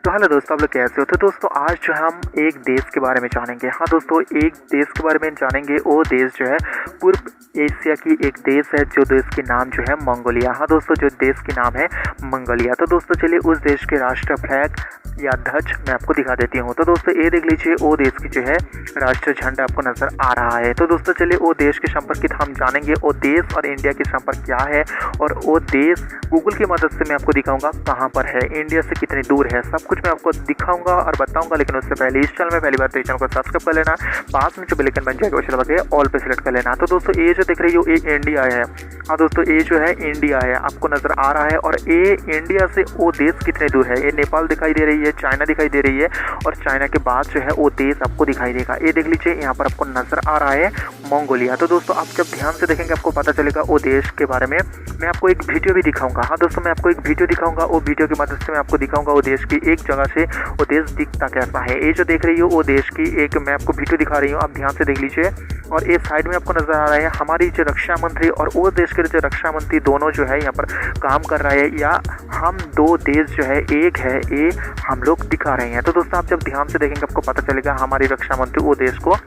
तो हेलो दोस्तों, आप लोग कैसे हो। तो दोस्तों आज जो है हम एक देश के बारे में जानेंगे। हाँ दोस्तों, एक देश के बारे में जानेंगे। वो देश जो है पूर्व एशिया की एक देश है, जो देश के नाम जो है मंगोलिया। हाँ दोस्तों, जो देश के नाम है मंगोलिया। तो दोस्तों चलिए उस देश के राष्ट्र फ्लैग या ध्वज मैं आपको दिखा देती हूँ। तो दोस्तों ये देख लीजिए, वो देश की जो है राष्ट्रीय झंडा आपको नजर आ रहा है। तो दोस्तों चलिए वो देश के संपर्कित हम जानेंगे। वो देश और इंडिया के संपर्क क्या है, और वो देश गूगल की मदद से मैं आपको दिखाऊंगा कहाँ पर है, इंडिया से कितनी दूर है, सब कुछ मैं आपको दिखाऊंगा और बताऊंगा। लेकिन उससे पहले इस चैनल में पहली बार तो इस चैनल को सब्सक्राइब कर लेना, पास में जो बेल आइकन बन जाएगा उसे दबा के ऑल पे सिलेक्ट कर लेना। तो दोस्तों ये जो दिख रही है ये इंडिया है। हाँ दोस्तों, ये जो है इंडिया है, आपको नजर आ रहा है। और ये इंडिया से वो देश कितने दूर है, ये नेपाल दिखाई दे रही है, चाइना दिखाई दे रही है, और चाइना के बाद जो है वो देश आपको दिखाई देगा। ये देख लीजिए, यहाँ पर आपको नजर आ रहा है मंगोलिया। तो दोस्तों आप जब ध्यान से देखेंगे आपको पता चलेगा वो देश के बारे में। मैं आपको एक वीडियो भी दिखाऊंगा। हाँ दोस्तों, मैं आपको एक वीडियो दिखाऊंगा। वो वीडियो की मदद से मैं आपको दिखाऊंगा वो देश की एक जगह से वो देश दिखता कैसा है। ये जो देख रही हो वो देश की एक मैं आपको वीडियो दिखा रही हूँ, आप ध्यान से देख लीजिए। और ये साइड में आपको नजर आ रहा है हमारी जो रक्षा मंत्री और वो देश के जो रक्षा मंत्री दोनों जो है यहाँ पर काम कर रहा है, या हम दो देश जो है एक है, ये हम लोग दिखा रहे हैं। तो दोस्तों आप जब ध्यान से देखेंगे आपको पता चलेगा हमारी रक्षा मंत्री वो देश को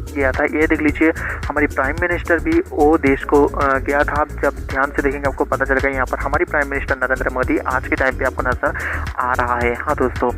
गया था। ये देख लीजिए, हमारी प्राइम मिनिस्टर भी वो देश को गया था। आप जब ध्यान से देखेंगे आपको पता चलेगा यहाँ पर हमारी प्राइम मिनिस्टर नरेंद्र मोदी आज के टाइम पे आपको नजर आ रहा है। हाँ दोस्तों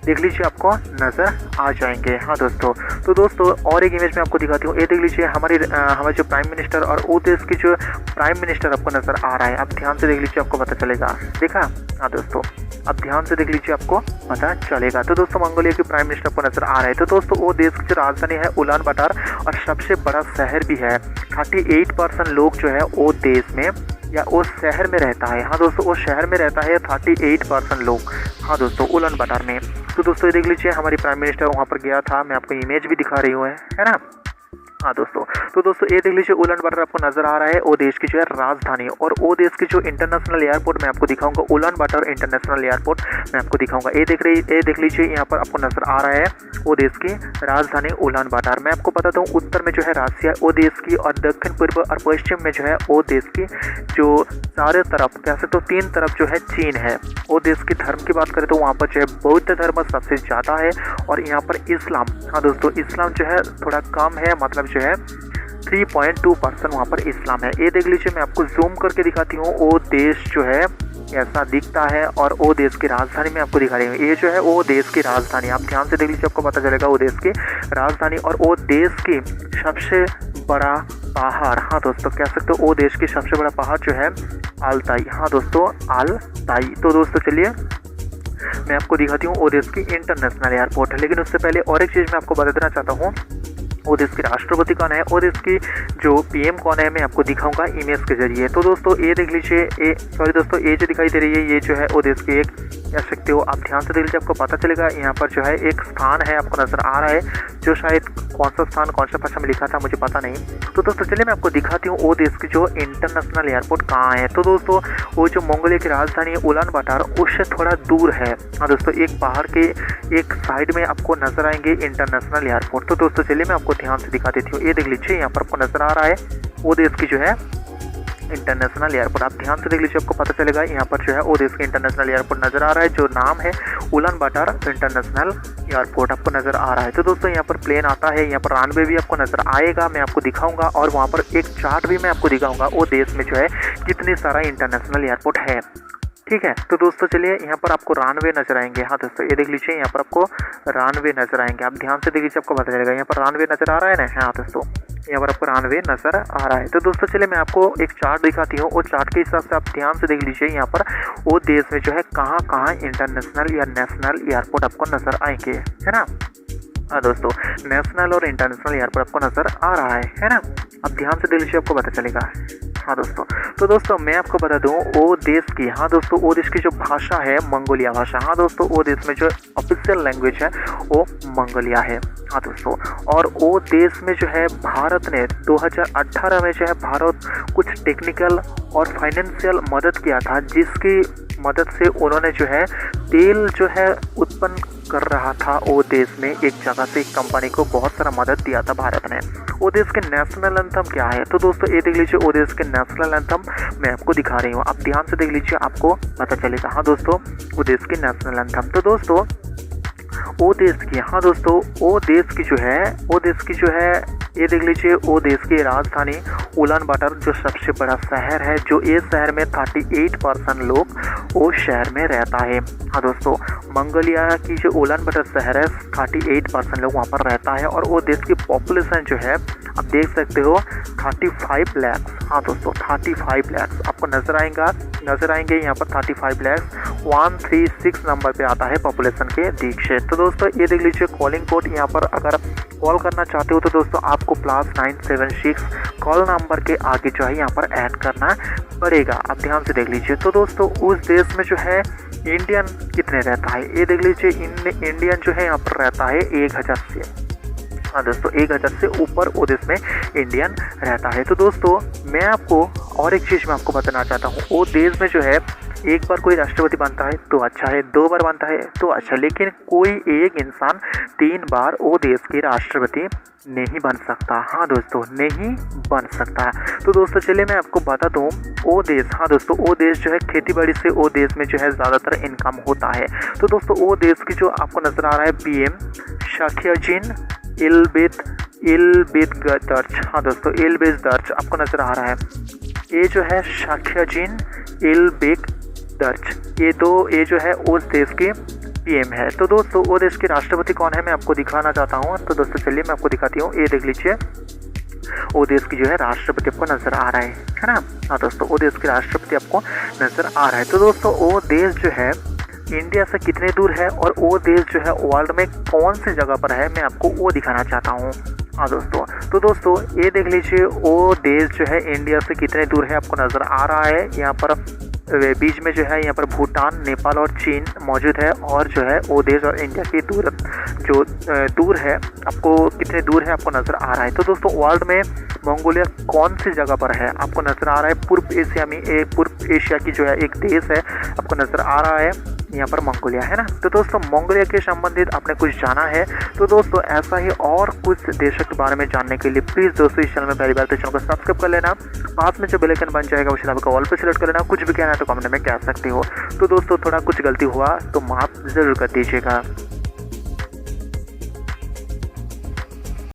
देख लीजिए, आपको नज़र आ जाएंगे। हाँ दोस्तों, तो दोस्तों और एक इमेज में आपको दिखाती हूँ। ये देख लीजिए, हमारे जो प्राइम मिनिस्टर और वो देश की जो प्राइम मिनिस्टर आपको नज़र आ रहा है। आप ध्यान से देख लीजिए, आपको पता चलेगा। देखा। हाँ दोस्तों, आप ध्यान से देख लीजिए, आपको पता चलेगा। तो दोस्तों मंगोलिया की प्राइम मिनिस्टर आपको नजर आ रहा है। तो दोस्तों वो देश की जो राजधानी है उलान बाटर, और सबसे बड़ा शहर भी है। 38% लोग जो है वो देश में या उस शहर में रहता है। हाँ दोस्तों, उस शहर में रहता है 38% लोग। हाँ दोस्तों, उलान बाटर में। तो दोस्तों ये देख लीजिए, हमारी प्राइम मिनिस्टर वहाँ पर गया था। मैं आपको इमेज भी दिखा रही हूँ, है ना। हाँ दोस्तों, तो दोस्तों ये देख लीजिए, उलान बाटर आपको नजर आ रहा है वो देश की जो है राजधानी। और वो देश की जो इंटरनेशनल एयरपोर्ट मैं आपको दिखाऊंगा, उलान बाटर इंटरनेशनल एयरपोर्ट मैं आपको दिखाऊंगा। ये देख लीजिए, यहाँ पर आपको नजर आ रहा है वो देश की राजधानी उलान बाटर। मैं आपको बता दूँ, उत्तर में जो है रसिया वो देश की, और दक्षिण पूर्व और पश्चिम में जो है वो देश की, जो चारों तरफ कह सकते हो 3 तरफ जो है चीन है। वो देश की धर्म की बात करें तो वहाँ पर जो है बौद्ध धर्म सबसे ज़्यादा है, और यहाँ पर इस्लाम, हाँ दोस्तों इस्लाम जो है थोड़ा कम है, मतलब जो है 3.2% वहाँ पर इस्लाम है। ये देख लीजिए, मैं आपको जूम करके दिखाती हूँ वो देश जो है कैसा दिखता है, और वो देश की राजधानी में आपको दिखा रही हूँ। ये जो है वो देश की राजधानी, आप ध्यान से देख लीजिए, आपको पता चलेगा वो देश की राजधानी। और वो देश की सबसे बड़ा पहाड़, हाँ दोस्तों कह सकते हो वो देश की सबसे बड़ा पहाड़ जो है अल्ताई। हाँ दोस्तों, अल्ताई। तो दोस्तों चलिए मैं आपको दिखाती हूँ वो देश की इंटरनेशनल एयरपोर्ट है। लेकिन उससे पहले और एक चीज़ मैं आपको बता देना चाहता हूँ, वो देश के राष्ट्रपति कौन है, वो देश की जो पीएम कौन है, मैं आपको दिखाऊंगा इमेज के जरिए। तो दोस्तों ये देख लीजिए, दोस्तों ये जो दिखाई दे रही है ये जो है वो देश की एक कह सकते हो, आप ध्यान से देख लीजिए, आपको पता चलेगा। यहाँ पर जो है एक स्थान है आपको नजर आ रहा है, जो शायद कौन सा स्थान कौन सा भाषा में लिखा था मुझे पता नहीं। तो दोस्तों चलिए मैं आपको दिखाती हूँ वो देश की जो इंटरनेशनल एयरपोर्ट कहाँ है। तो दोस्तों वो जो मंगोलिया की राजधानी है उलान बाटर, उससे थोड़ा दूर है। हाँ दोस्तों, एक पहाड़ के एक साइड में आपको नजर आएंगे इंटरनेशनल एयरपोर्ट। तो दोस्तों चलिए मैं आपको ध्यान से दिखा देती हूँ। ये देख लीजिए, यहाँ पर आपको नजर आ रहा है वो देश की जो है इंटरनेशनल एयरपोर्ट। आप ध्यान से देख लीजिए, आपको पता चलेगा। यहाँ पर जो है वो देश के इंटरनेशनल एयरपोर्ट नजर आ रहा है, जो नाम है उलान बाटर इंटरनेशनल एयरपोर्ट आपको नजर आ रहा है। तो दोस्तों यहाँ पर प्लेन आता है, यहाँ पर रनवे भी आपको नजर आएगा, मैं आपको दिखाऊंगा। और वहाँ पर एक चार्ट भी मैं आपको दिखाऊंगा वो देश में जो है कितने सारा इंटरनेशनल एयरपोर्ट है। ठीक है, तो दोस्तों चलिए यहाँ पर आपको रनवे नजर आएंगे। हाँ दोस्तों ये देख लीजिए, यहाँ पर आपको रनवे नजर आएंगे, आप ध्यान से देख लीजिए, आपको पता चलेगा। यहाँ पर रनवे नजर आ रहा है ना। हाँ दोस्तों, यहाँ पर आपको रनवे नजर आ रहा है। तो दोस्तों चलिए मैं आपको एक चार्ट दिखाती हूँ, वो चार्ट के हिसाब से आप ध्यान से देख लीजिए, यहाँ पर वो देश में जो है कहाँ कहाँ इंटरनेशनल या नेशनल एयरपोर्ट आपको नजर आएंगे, है ना। हाँ दोस्तों, नेशनल और इंटरनेशनल एयरपोर्ट आपको नजर आ रहा है ना। अब ध्यान से देख लीजिए, आपको पता चलेगा। हाँ दोस्तों, तो दोस्तों मैं आपको बता दूं वो देश की, हाँ दोस्तों वो देश की जो भाषा है मंगोलिया भाषा। हाँ दोस्तों, वो देश में जो ऑफिशियल लैंग्वेज है वो मंगोलिया है। हाँ दोस्तों, और वो देश में जो है भारत ने 2018 में जो है भारत कुछ टेक्निकल और फाइनेंशियल मदद किया था, जिसकी मदद से उन्होंने जो है तेल जो है उत्पन्न कर रहा था वो देश में एक जगह से एक कंपनी को बहुत सारा मदद दिया था भारत ने। वो देश के नेशनल एंथम क्या है? तो दोस्तों ये देख लीजिए, वो देश के नेशनल एंथम मैं आपको दिखा रही हूँ, आप ध्यान से देख लीजिए, आपको पता चलेगा। हाँ दोस्तों, वो देश के नेशनल एंथम। तो दोस्तों वो देश की, हाँ दोस्तों वो देश की जो है ये देख लीजिए, वो देश की राजधानी उलानबाटर जो सबसे बड़ा शहर है, जो इस शहर में 38% लोग वो शहर में रहता है। हाँ दोस्तों, मंगोलिया की जो उलानबाटर शहर है 38% लोग वहाँ पर रहता है। और वो देश की पॉपुलेशन जो है आप देख सकते हो 35 लाख। हाँ दोस्तों 35 लाख आपको नजर आएंगे यहाँ पर 35 लाख 136 नंबर पे आता है पॉपुलेशन के दीक्षे। तो दोस्तों ये देख लीजिए कॉलिंग कोड, यहाँ पर अगर कॉल करना चाहते हो तो दोस्तों आपको +976 कॉल नंबर के आगे जो है यहाँ पर ऐड करना पड़ेगा। आप ध्यान से देख लीजिए। तो दोस्तों उस देश में जो है इंडियन कितने रहता है, ये देख लीजिए, इंडियन जो है यहाँ पर रहता है 1000 से। हाँ दोस्तों 1000 से ऊपर वो देश में इंडियन रहता है। तो दोस्तों मैं आपको और एक चीज़ मैं आपको बताना चाहता हूँ, वो देश में जो है एक बार कोई राष्ट्रपति बनता है तो अच्छा है, 2 बार बनता है तो अच्छा, लेकिन कोई एक इंसान 3 बार वो देश के राष्ट्रपति नहीं बन सकता। हाँ दोस्तों नहीं बन सकता। तो दोस्तों चलिए मैं आपको बता दूँ वो देश, हाँ दोस्तों वो देश जो है खेती बाड़ी से वो देश में जो है ज़्यादातर इनकम होता है। तो दोस्तों वो देश की जो आपको नज़र आ रहा है PM शाक्याजिन इल्बेदर्च, हाँ दोस्तों इल्बेदर्च आपको नज़र आ रहा है, ये जो है शाक्याजिन इल्बेदर्च, ये जो है उस देश के PM है। तो दोस्तों वो देश के राष्ट्रपति कौन है मैं आपको दिखाना चाहता हूँ। तो दोस्तों चलिए मैं आपको दिखाती हूँ, ये देख लीजिए, वो देश की जो है राष्ट्रपति आपको नज़र आ रहा है ना। हाँ दोस्तों वो देश के राष्ट्रपति आपको नज़र आ रहा है। तो दोस्तों वो देश जो है इंडिया से कितने दूर है और वो देश जो है वर्ल्ड में कौन सी जगह पर है मैं आपको वो दिखाना चाहता हूँ। हाँ दोस्तों, तो दोस्तों ये देख लीजिए, वो देश जो है इंडिया से कितने दूर है आपको नज़र आ रहा है। यहाँ पर बीच में जो है यहाँ पर भूटान, नेपाल और चीन मौजूद है। और जो है वो देश और इंडिया की दूर है, आपको कितने दूर है आपको नज़र आ रहा है। तो दोस्तों वर्ल्ड में मंगोलिया कौन सी जगह पर है आपको नज़र आ रहा है। पूर्व एशिया की जो है एक देश है आपको नज़र आ रहा है, यहाँ पर मंगोलिया है ना। तो दोस्तों मंगोलिया के संबंधित आपने कुछ जाना है। तो दोस्तों ऐसा ही और कुछ देशों के बारे में जानने के लिए प्लीज़ दोस्तों इस चैनल में पहली बार तो चैनल को सब्सक्राइब कर लेना, पास में जो बेल आइकन बन जाएगा उसे आपको ऑल पे सिलेक्ट कर लेना। कुछ भी कहना है तो कमेंट में कह सकते हो। तो दोस्तों थोड़ा कुछ गलती हुआ तो माफ़ ज़रूर कर दीजिएगा।